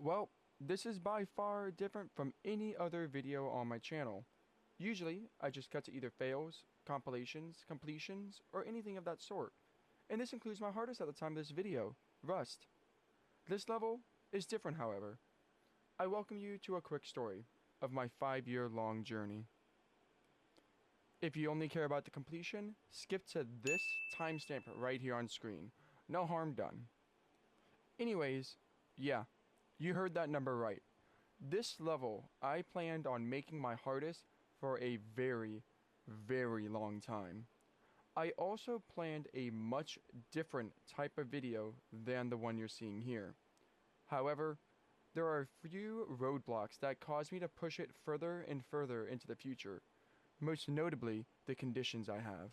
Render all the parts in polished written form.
Well, this is by far different from any other video on my channel. Usually, I just cut to either fails, compilations, completions, or anything of that sort. And this includes my hardest at the time of this video, Rust. This level is different, however. I welcome you to a quick story of my 5-year-long journey. If you only care about the completion, skip to this timestamp right here on screen. No harm done. Anyways, yeah, you heard that number right. This level, I planned on making my hardest for a very, very long time. I also planned a much different type of video than the one you're seeing here. However, there are a few roadblocks that cause me to push it further and further into the future, most notably the conditions I have.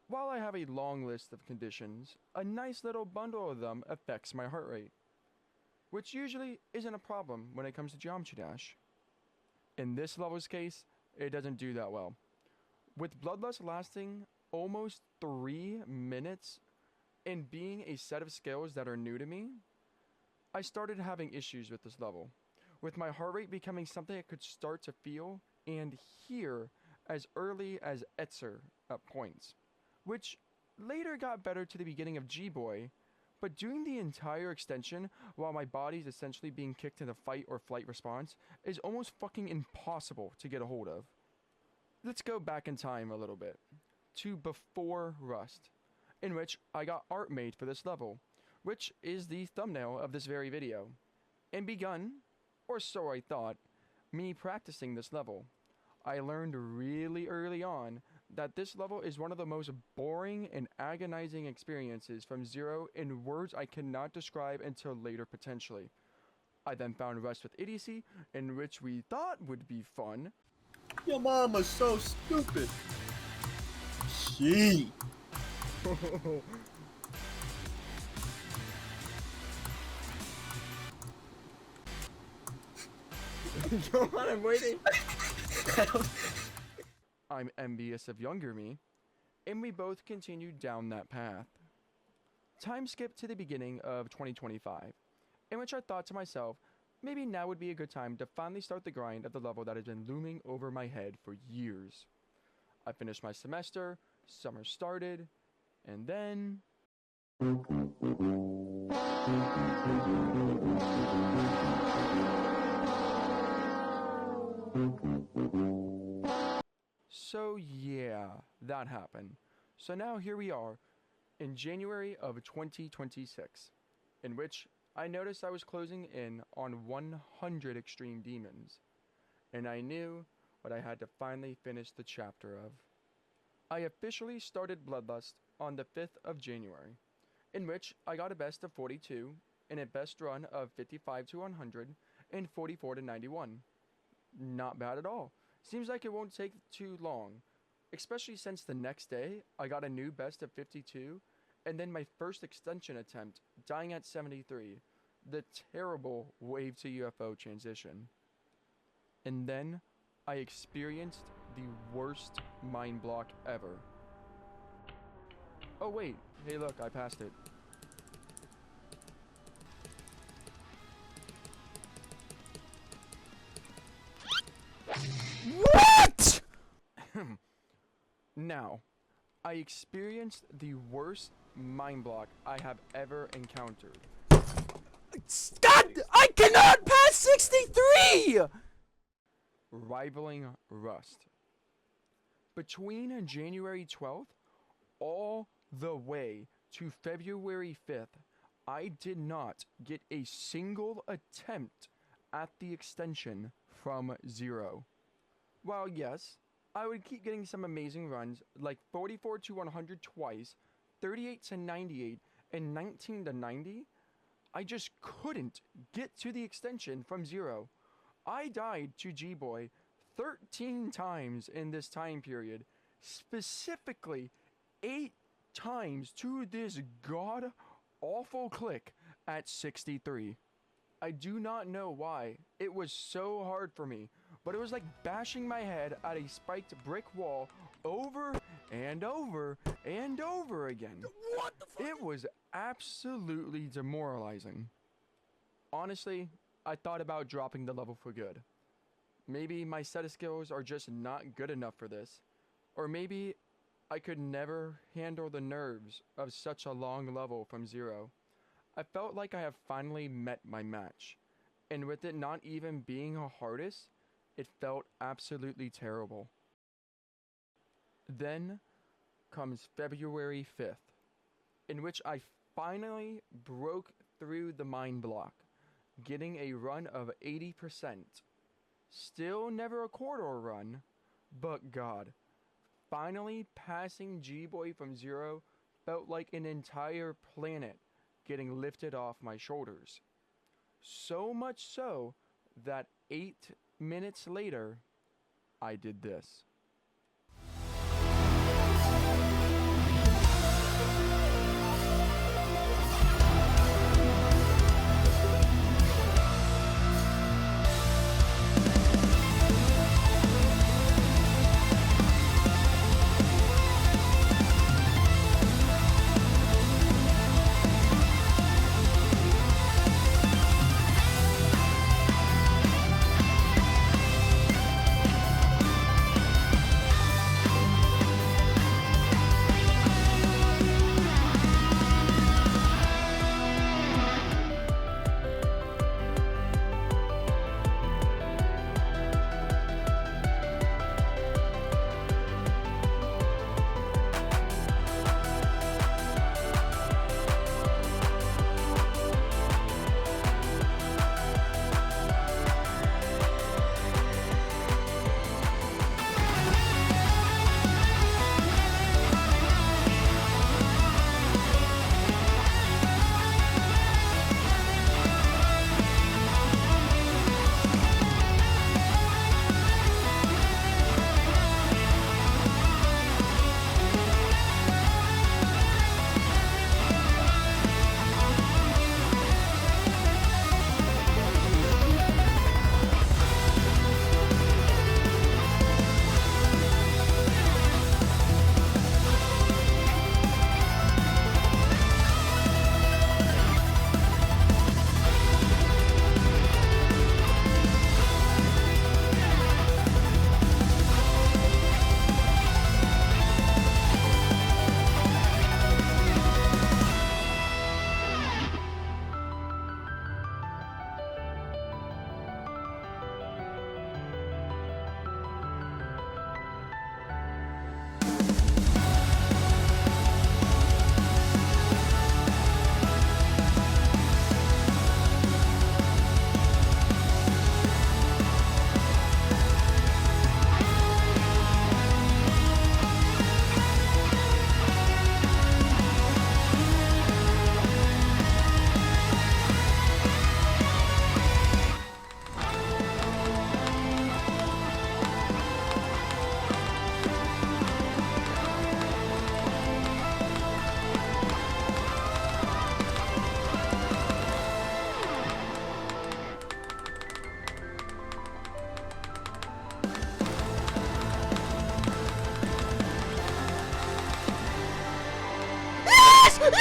While I have a long list of conditions, a nice little bundle of them affects my heart rate, which usually isn't a problem when it comes to Geometry Dash. In this level's case, it doesn't do that well. With Bloodlust lasting almost 3 minutes and being a set of skills that are new to me, I started having issues with this level, with my heart rate becoming something I could start to feel and hear as early as Etzer at points, which later got better to the beginning of G-Boy, but doing the entire extension while my body's essentially being kicked into fight or flight response is almost fucking impossible to get a hold of. Let's go back in time a little bit, to before Rust, in which I got art made for this level, which is the thumbnail of this very video, and begun, or so I thought, me practicing this level. I learned really early on that this level is one of the most boring and agonizing experiences from Zero in words I cannot describe until later potentially. I then found Rust with Idiocy, in which we thought would be fun. Your mama's so stupid. She. Go on, I'm waiting. I'm envious of younger me, and we both continued down that path. Time skipped to the beginning of 2025, in which I thought to myself, maybe now would be a good time to finally start the grind of the level that has been looming over my head for years. I finished my semester, summer started, and then... So yeah, that happened. So now here we are, in January of 2026, in which I noticed I was closing in on 100 extreme demons, and I knew what I had to finally finish the chapter of. I officially started Bloodlust on the 5th of January, in which I got a best of 42 and a best run of 55 to 100 and 44 to 91. Not bad at all. Seems like it won't take too long, especially since the next day I got a new best of 52 and then my first extension attempt dying at 73, the terrible wave to UFO transition. And then I experienced the worst mind block ever. Oh wait, hey look, I passed it. What? Now, I experienced the worst mind block I have ever encountered. God, I cannot pass 63! Rivaling Rust. Between January 12th all the way to February 5th, I did not get a single attempt at the extension from Zero. While yes, I would keep getting some amazing runs like 44 to 100 twice, 38 to 98, and 19 to 90, I just couldn't get to the extension from Zero. I died to G-Boy 13 times in this time period, specifically 8 times to this god-awful click at 63. I do not know why it was so hard for me, but it was like bashing my head at a spiked brick wall over and over and over again. What the fuck? It was absolutely demoralizing. Honestly, I thought about dropping the level for good. Maybe my set of skills are just not good enough for this. Or maybe I could never handle the nerves of such a long level from 0. I felt like I have finally met my match. And with it not even being a hardest, it felt absolutely terrible. Then comes February 5th, in which I finally broke through the mind block, getting a run of 80%. Still never a corridor run, but God, finally passing G-Boy from 0 felt like an entire planet getting lifted off my shoulders. So much so that 8 minutes later, I did this.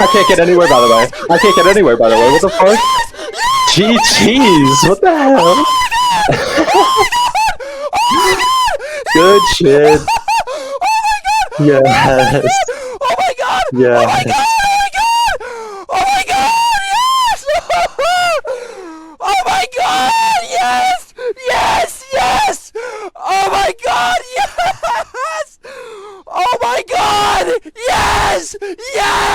I can't get anywhere, by the way. I can't get anywhere, by the way. What the fuck? GG's! What the hell? Good shit. Yes. Oh my god! Yes. Oh my god! Yes! Oh my god! Yes! Yes! Yes! Oh my god! Yes! Oh my god! Yes! Yes!